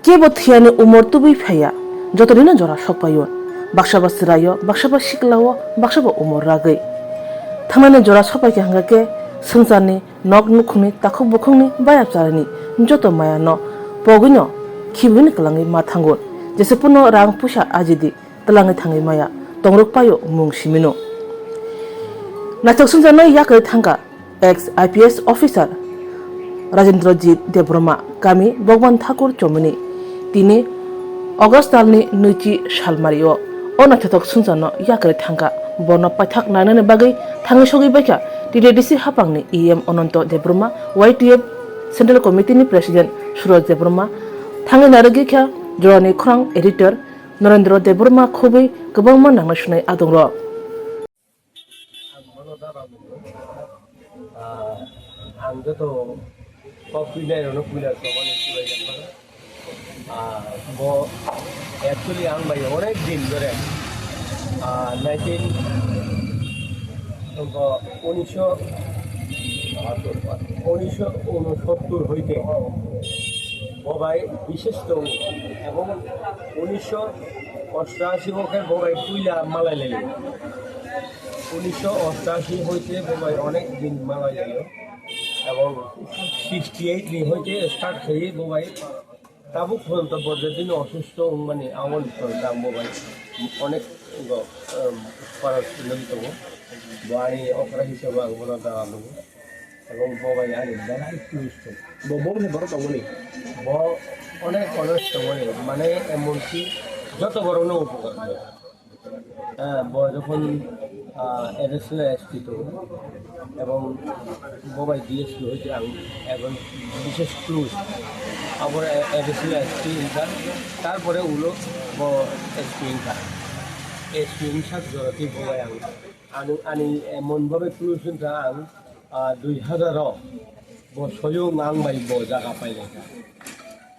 Kebo thiani umor tubi phaya jotorina jora sokpayon bakshaba sirayo bakshaba shiklawo bakshaba umor ragai thamane jora sopai ke hangake sungsani nok nukhuni takhok bukhungni bayap charani joto maya no pogino khibuni kalangi ma thangon jese puno rang pusa ajidi talangi thangi maya tongrok payo mung simino nachok sungsano yakai thanga ex IPS officer Rajendrajit Debroma kami Bhagwan Thakur Chomini tini August talni nuchi shalmario ona thetok sunjano yakre thanga bono pathak nanane bagai thangi sogi baikha TDDC hapangni EM Ononto Debroma YTF Central Committee ni President Suraj Debroma thangi naragi kha jorani khrang editor Narendra Debroma khobai gobangma nangna sunai adongro Actually, I'm by অনেক দিন ধরে 1969 হইতে ববাই বিশিষ্ট এবং 1988 বকে ববাই পুইলা মালাই লাগে 1988 হইতে ববাই অনেক দিন মালাই লাগে এবং 68 হইতে স্টার্ট হয়ে ববাই তাবুক পর্যন্ত বড়দিন অসুস্থ মানে আমল করতাম মোবাইল অনেক খরচ ললিত বাড়ি অপরা হিসেবে বলা দাঁড়ানো এবং মোবাইল আনি বেড়াই টুরিস্ট বলে বড় তমনি অনেক অনেক তমনি মানে এমনকি যত বড় না উপকার যখন এডেছিল স্থিত এবং মোবাইল দিয়েছিল হয়েছে এখন বিশেষ টুর আবার এডেছিল এক্সপিরিয়েন্সার তারপরে উলো এক্সপিরিয়েন্সার এক্সপিরিয়েন্সার জড়াতে মোবাইল আনি এমনভাবে টুরিস্টটা 2000 সয়ং আং বাই জায়গা পাইলে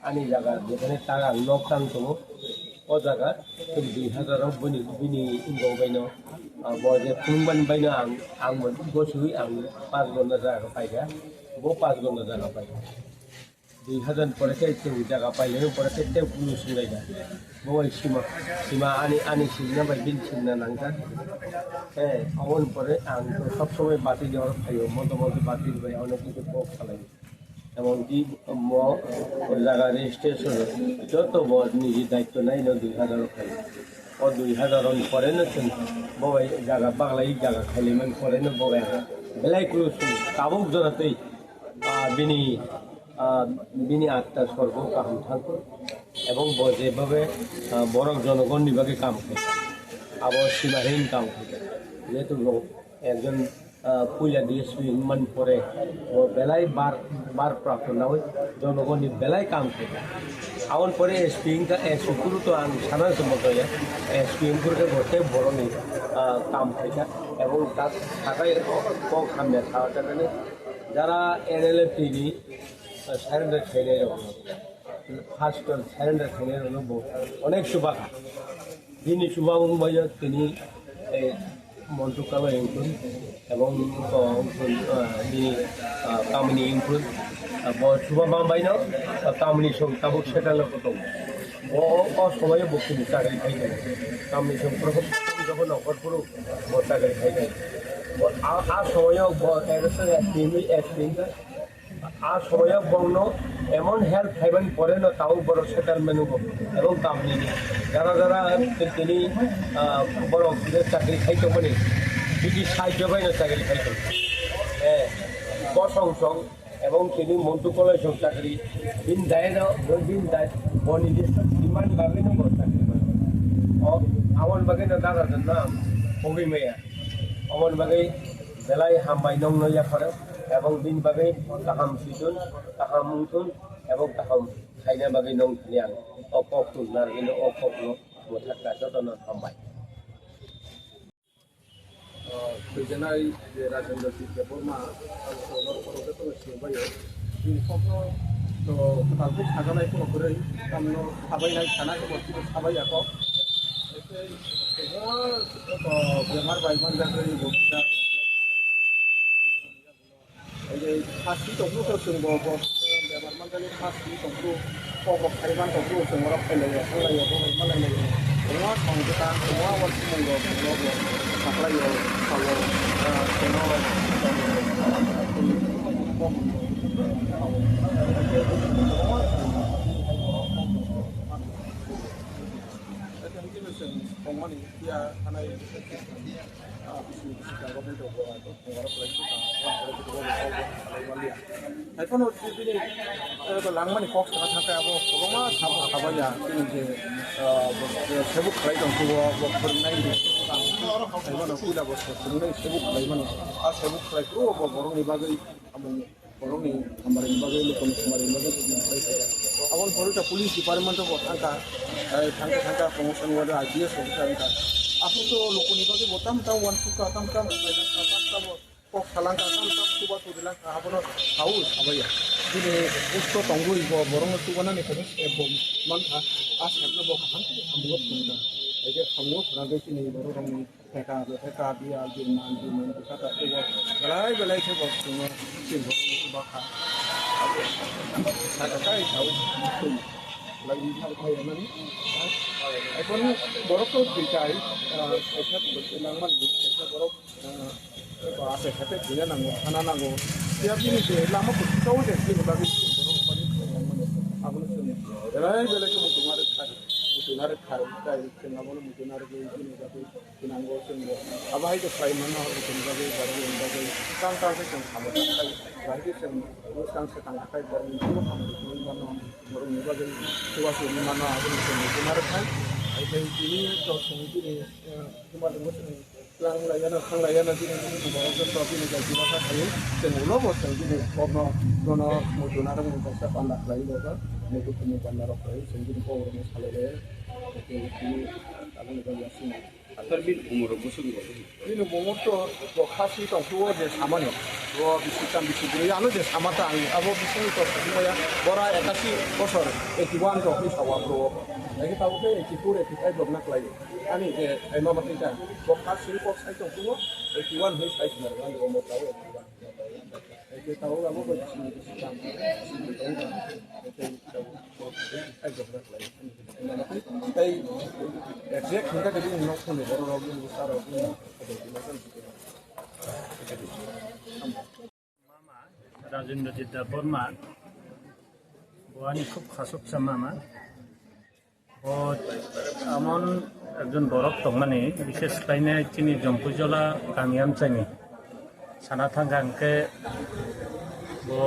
আনি জায়গা যেখানে তারা নক টাংতো ও জায়গা 2000 বিনি ইনগবাইনো বজে ফুংবান বাইনো আং বসুই আং 5 ঘন্টা জায়গা পাইগা 5 ঘন্টা জায়গা পাইগা 2000 পরে চাইতে জায়গা পাইলে পরে চাইতে পুলিশ লাইগা বই সীমা আনি সিনা বাই বিন সিনা নাংটা অন পরে আং তো সব সময় বাতি দেওয়ার খাইও মতো বাতি বাই অনেক কিছু পোক খালাই এমনকি জায়গা রেজিস্ট্রেশন যত নিজের দায়িত্ব নাই না 2000 খাই ও 2000 পরে না ববাই জায়গা বাংলাই জায়গা খাইলেমান পরে না ববাই বেলাই কোনো তাবুক জড়াতেই বিনি আত্মার স্বর্গ কাম থাকতো এবং যেভাবে বড় জনগণ বিভাগে কাম খাই আবার সীমাহীন কাম খাই যেহেতু একজন পুইলা ডিএসপি মান পরে ও বেলায় বার প্রাপ্ত না হয় জনগণের বেলায় কাম থাকে আবার পরে এসপিগুলো তো সাধারণত মতো এসপিএমগুলোকে ঘরতে বড় নেই কাম থাকে এবং তার থাকায় কম খামে খাওয়ার কারণে যারা এনএলএফ টিভি স্যারেন্ডার ট্রেনের ফার্স্ট স্যারেন্ডার ট্রেনের অনেক শুভাকা যিনি শুভাবঙ্গ তিনি মন্ত্রকালয় ইনক্লুড এবং তিনি কামিনী ইনক্লুড শুভাবাইন কামিনী সং তাবুক সেটাল কত অসময়ে বক্তব্য চাকরি খাইতে কামিনী সং যখন নকর করো চাকরি খাইতে আর সময়ও আর সময়ও বর্ণ এমন হেল্প খাইবেন পরে না তাও বড় সেটেলমেন্ট এবং কামিনী যারা তিনি বড় চাকরি খাইতে পারে যদি সাহায্য পাই না চাকরি খাইতে প্রশংসক এবং তিনি মন্ত্রকালয় সব চাকরি দিন দেয় না দিন দেয় নির্দিষ্ট ডিমান্ড বাগে না চাকরি আমার বাগে না দাদাদের নাম কবি মেয়া আমার বাগে বেলায় হামবাই নং নইয়া করে এবং দিন বাগে তাহাম সিজন তাহাম মুথুন এবং তাহাম খাইনা বাগে নং থানিয়াং অপকুল না কিন্তু অপকুল থাকা যতন হামবাই Regional Rajendra Debroma ini semua to tapi agama itu orang kamu sabai naik sana itu waktu sabai aku semua to bemar baikman dari bukta jadi pasti to itu sungguh bos bemar man kali pasti tunggu pokok harian tunggu semua pelai pelai malai semua kita semua waktu minggu pelai kalau semua 공원이 dia 하나의 하여튼 어쨌든 그 랑만이 꼭 생각하고 그거만 가봐야 이제 세부 클라이던 그거 뭐 그런 나이도 이거는 우리가 뭐 그런 세부 클라이만 세부 클라이로 뭐 그런 이바가 한번 그런 이 한번 이바가 이렇게 한번 이바가 awan polita police department ko thangka promotion wala ideas ko thangka apo to lokoni bage botam tam wan suka tam ko khalangka tam suba to dilang abono haus abaya ini usto tonggu ibo borong tu bana ne ko man a sabna bo khan ambo tunda ege khamno rage ni borong theka biya din kata ko belai se bo tuma sin bo ba kha ada kai tahu lagi hal ini iPhone borok tuh dicari saya berkenangan saya borok bahasa kata dia nanggo anak nanggo tiap ini deh lama pun tahu deh ini bagi borok paling aku nih jadi ke mutunar kai kenapa mutunar ke ini tapi nanggo semua apa itu kai mana itu bagi baru kang ke sama kai bagi semua kang setengah kai baru itu mana baru bagi suatu mana aku mutunar kai itu ini terus ini cuma tunggu lang layana kang layana ini baru sesuatu ini jadi masa kai semula bos ini kono mutunar bisa pandak lagi loh mutu punya pandar kai sendiri kau orang saleh ini aku nih sini terbit umur busuk ini umur tuh lokasi tuh tua deh sama nih tua bisikan ini anu deh sama tang abo bisu itu semua ya bora ekasi bosor ekiwan tuh ini sawah bro lagi tahu deh ekipur ekipai belum nak lagi ani emang mati kan lokasi kok saya tuh tua ekiwan ini saya sebenarnya nggak mau tahu ekiwan kita tahu kamu bersih bisikan exact kita jadi nok pun baru besar মামা রাজেন্দ্র জিদ্দা বর্মা বোয়ানি খুব খাসুকসা মামা ও এমন একজন বরফ মানে বিশেষ লাইনে চিনি জম্পুজলা গামিয়াম চাইনি সানা থাঙ্গাকে ও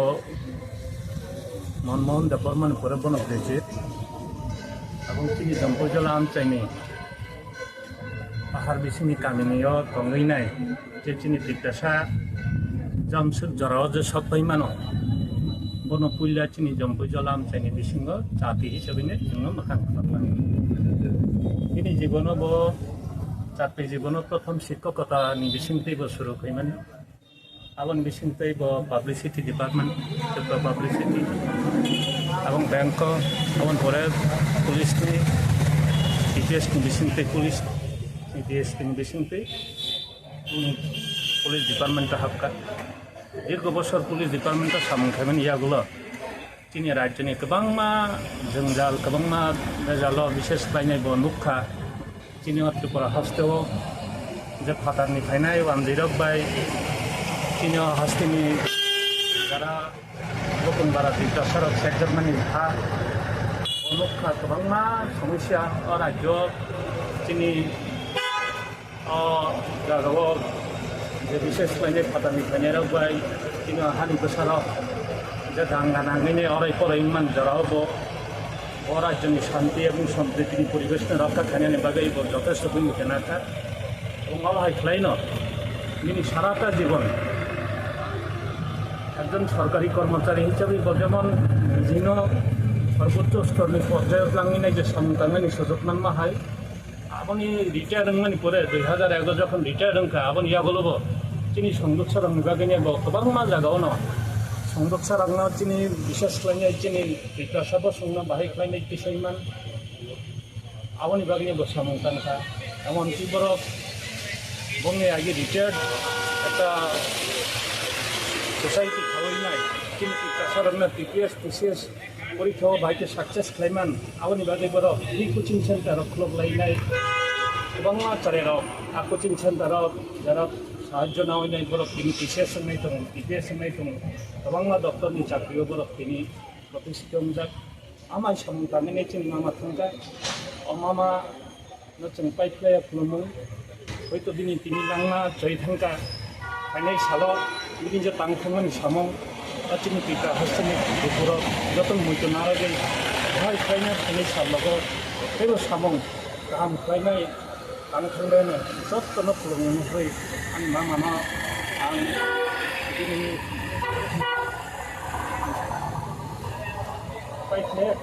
মনমোহন দা বর্মান পরে বনক দিয়েছে এবং চিনি জম্পুজলা আম চাইনি পাহাড় বিসিনি কামিনীয় গঙ্গই নাই যে চিনি বিদ্যাসা জমসুর জরাও যে সবাই মানো বনপুল্লা চিনি জম্পুজলা আম চাইনি বিসিঙ্গ জাতি হিসেবে जोङो मोखां खालामनानै दिनै জীবনও ব জাতি জীবনও প্রথম শিক্ষকতাनि বিসিংতেই শুরু কইমান আবন বিসিংতেই ব পাবলিসিটি ডিপার্টমেন্ট সেক্টর পাবলিসিটি এবং ব্যাংক আবন পরে পুলিশनि ডিপিএসनि বিসিংতেই পুলিশ ডিপিএসनि বিসিংতেই পুলিশ ডিপার্টমেন্টে हाबका दीर्घ बছর पुलिस डिपार्टमेंटआव सामोंखायमोन इयागुलो जोंनि रायजोनि गोबांमा जोंजाल गोबांमा बेजाल बिसेस बायनाय बनुखा जोंनि त्रिपुरा हस्टेलाव जे फाटारनिफ्राय नाय वानजिरबाय जोंनि हस्टेलनि जारा बकुनबारा बिद्यासागर सेक्टरमानि हा बनुखा गोबांमा समस्या रायजो जोंनि जागायाव जे बिसेस बायनाय फाटारनिफ्राय रावबाय जोंनि हानि गोसाराव যে দাঙ্গানাঙ্গিনে অরাই পরাইমান জড়াব ও রাজ্যনি শান্তি এবং সম্প্রীতির পরিবেশনে রক্ষা খানিয়ানি বাগাইব যথেষ্ট ভূমিকা নাকা এবং অবহাই খেলাই তিনি সারাটা জীবন একজন সরকারি কর্মচারী হিসাবে যেমন যিনি সর্বোচ্চ স্তরের পর্যায়ে লাঙ্গিনাই যে সন্তানানি সুযোগ নাম্মা হয় আপনি রিটায়ার মানে পরে 2011 যখন রিটায়ার হংকা আপনি ইয়া বলব তিনি সংযোগ সরঙ্গ বাগাইনে গোबां জায়গাও ন संरक सारांना चिनी विशेष खालामनाय चिनी बिकासाबो संना बाहाय खालामनाय किसैमान आवनि बागनि बसामंतानखा एमन कि बरफ बंगे आगे रिटायार्ड একটা society খাওয়াইনাय Cini kita sarana TPS, TCS, পরীক্ষা ভাইকে সাকসেস খাইমান আবনি বাদে বড় এই কোচিং সেন্টার খুলক লাইনাই এবং চারেরাও আর কোচিং সেন্টার যারা সাহায্য না হইনাই বড় তিনি টিসিএস নাই দং টিপিএস নাই দং এবং ডক্টরনি চাকরিও বড় তিনি প্রতিষ্ঠিত যাক আমাই সামনে চিনি মামা থাকা অমামা নচং পাইপ্লাইয়া খুলুমু হয়তো দিনই তিনি লাংনা জয় থাকা ফাইনাই সালো বিদিন যে তাংখানি সামং চিনি পিতা হস্তেনি দুপুর যত মইতো নারাগে ভাই খাইনা ফাইনাই সালগো বেবো সামং গাহাম খাইনাই তাংखांबायानो যতनो खुलुमनो होय आं मामा आं दिनै पाइप्लाइया